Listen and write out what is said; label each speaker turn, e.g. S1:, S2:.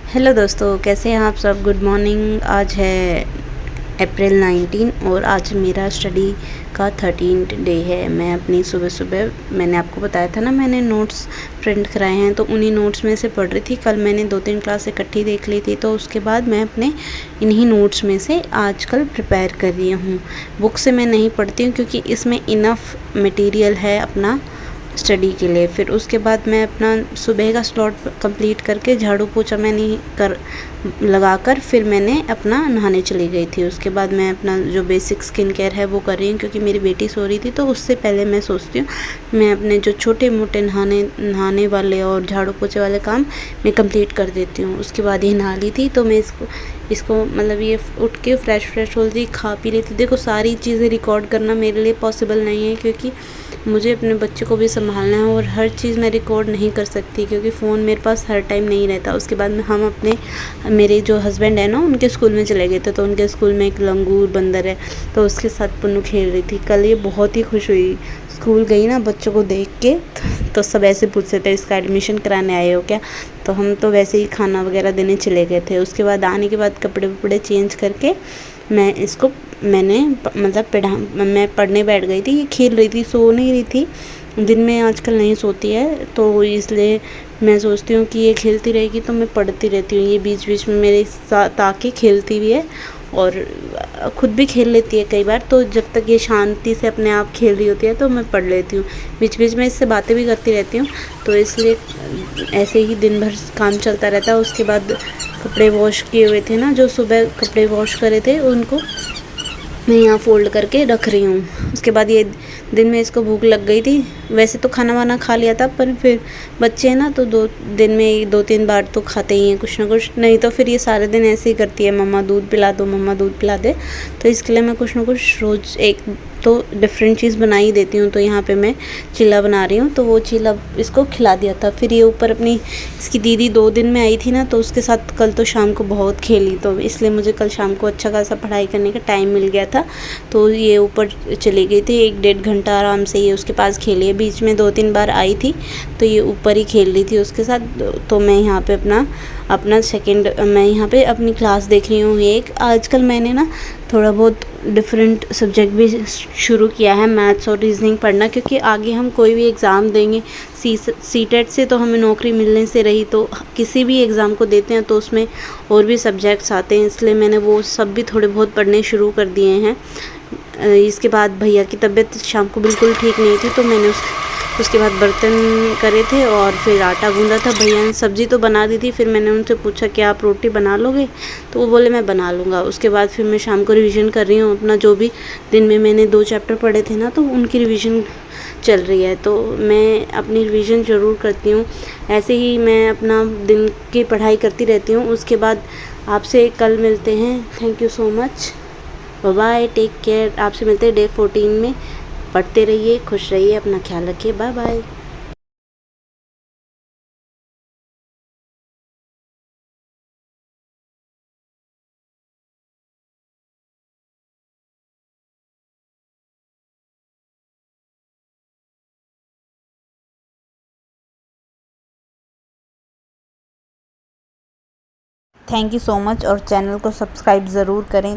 S1: Hello दोस्तों, कैसे हैं आप सब। Good morning. आज है अप्रैल 19 और आज मेरा स्टडी का 13th डे है। मैं अपनी सुबह सुबह मैंने आपको बताया था ना, मैंने नोट्स प्रिंट कराए हैं, तो उन्हीं नोट्स में से पढ़ रही थी। कल मैंने 2-3 क्लास इकट्ठी देख ली थी, तो उसके बाद मैं अपने इन्हीं नोट्स में से आजकल प्रिपेयर कर रही हूँ। बुक से मैं नहीं पढ़ती हूँ क्योंकि इसमें इनफ मटेरियल है अपना स्टडी के लिए। फिर उसके बाद मैं अपना सुबह का स्लॉट कंप्लीट करके झाड़ू पोछा मैंने कर लगाकर फिर मैंने अपना नहाने चली गई थी। उसके बाद मैं अपना जो बेसिक स्किन केयर है वो कर रही हूँ, क्योंकि मेरी बेटी सो रही थी, तो उससे पहले मैं सोचती हूँ मैं अपने जो छोटे मोटे नहाने वाले और झाड़ू पोछे वाले काम मैं कंप्लीट कर देती हूँ। उसके बाद ही नहा ली थी, तो मैं इसको मतलब ये उठ के फ्रेश हो रही थी, खा पी रही थी। देखो, सारी चीज़ें रिकॉर्ड करना मेरे लिए पॉसिबल नहीं है, क्योंकि मुझे अपने बच्चे को भी संभालना है और हर चीज़ मैं रिकॉर्ड नहीं कर सकती, क्योंकि फ़ोन मेरे पास हर टाइम नहीं रहता। उसके बाद में हम अपने मेरे जो हस्बैंड है ना, उनके स्कूल में चले गए थे, तो उनके स्कूल में एक लंगूर बंदर है, तो उसके साथ पुन्नू खेल रही थी। कल ये बहुत ही खुश हुई, स्कूल गई ना बच्चों को देख के, तो सब ऐसे पूछ रहे थे इसका एडमिशन कराने आए हो क्या। तो हम तो वैसे ही खाना वगैरह देने चले गए थे। उसके बाद आने के बाद कपड़े वपड़े चेंज करके मैं पढ़ने बैठ गई थी। ये खेल रही थी, सो नहीं रही थी, दिन में आजकल नहीं सोती है, तो इसलिए मैं सोचती हूँ कि ये खेलती रहेगी तो मैं पढ़ती रहती हूँ। ये बीच बीच में मेरे साथ आके खेलती भी है और खुद भी खेल लेती है कई बार। तो जब तक ये शांति से अपने आप खेल रही होती है तो मैं पढ़ लेती हूँ। बीच बीच में इससे बातें भी करती रहती हूँ, तो इसलिए ऐसे ही दिन भर काम चलता रहता है। उसके बाद कपड़े वॉश किए हुए थे ना, जो सुबह कपड़े वॉश करे थे, उनको मैं यहाँ फ़ोल्ड करके रख रही हूँ। उसके बाद ये दिन में इसको भूख लग गई थी। वैसे तो खाना वाना खा लिया था, पर फिर बच्चे हैं ना, तो दिन में 2-3 बार तो खाते ही हैं कुछ ना कुछ। नहीं तो फिर ये सारे दिन ऐसे ही करती है, मम्मा दूध पिला दो, मम्मा दूध पिला दे। तो इसके लिए मैं कुछ ना कुछ रोज़ एक तो डिफरेंट चीज़ बना ही देती हूँ। तो यहाँ पे मैं चीला बना रही हूँ, तो वो चीला इसको खिला दिया था। फिर ये ऊपर अपनी इसकी दीदी 2 दिन में आई थी ना, तो उसके साथ कल तो शाम को बहुत खेली, तो इसलिए मुझे कल शाम को अच्छा खासा पढ़ाई करने का टाइम मिल गया था। तो ये ऊपर चली गई थी, 1-1.5 घंटा आराम से ये उसके पास खेली है। बीच में 2-3 बार आई थी, तो ये ऊपर ही खेल रही थी उसके साथ। तो मैं यहाँ पे मैं यहाँ पे अपनी क्लास देख रही हूँ। एक आजकल मैंने ना थोड़ा बहुत डिफरेंट सब्जेक्ट भी शुरू किया है, मैथ्स और रीजनिंग पढ़ना, क्योंकि आगे हम कोई भी एग्ज़ाम देंगे। सीटेट से तो हमें नौकरी मिलने से रही, तो किसी भी एग्ज़ाम को देते हैं तो उसमें और भी सब्जेक्ट्स आते हैं, इसलिए मैंने वो सब भी थोड़े बहुत पढ़ने शुरू कर दिए हैं। इसके बाद भैया की तबीयत शाम को बिल्कुल ठीक नहीं थी, तो मैंने उसके बाद बर्तन करे थे और फिर आटा गूंदा था। भैया ने सब्ज़ी तो बना दी थी, फिर मैंने उनसे पूछा कि आप रोटी बना लोगे, तो वो बोले मैं बना लूँगा। उसके बाद फिर मैं शाम को रिवीजन कर रही हूँ अपना, जो भी दिन में मैंने 2 चैप्टर पढ़े थे ना, तो उनकी रिवीजन चल रही है। तो मैं अपनी रिवीजन ज़रूर करती हूँ। ऐसे ही मैं अपना दिन की पढ़ाई करती रहती हूँ। उसके बाद आपसे कल मिलते हैं। Thank you so much, bye bye, take care. आपसे मिलते हैं डे 14 में। पढ़ते रहिए, खुश रहिए, अपना ख्याल रखिए। Bye bye. Thank you so much, और चैनल को सब्सक्राइब ज़रूर करें।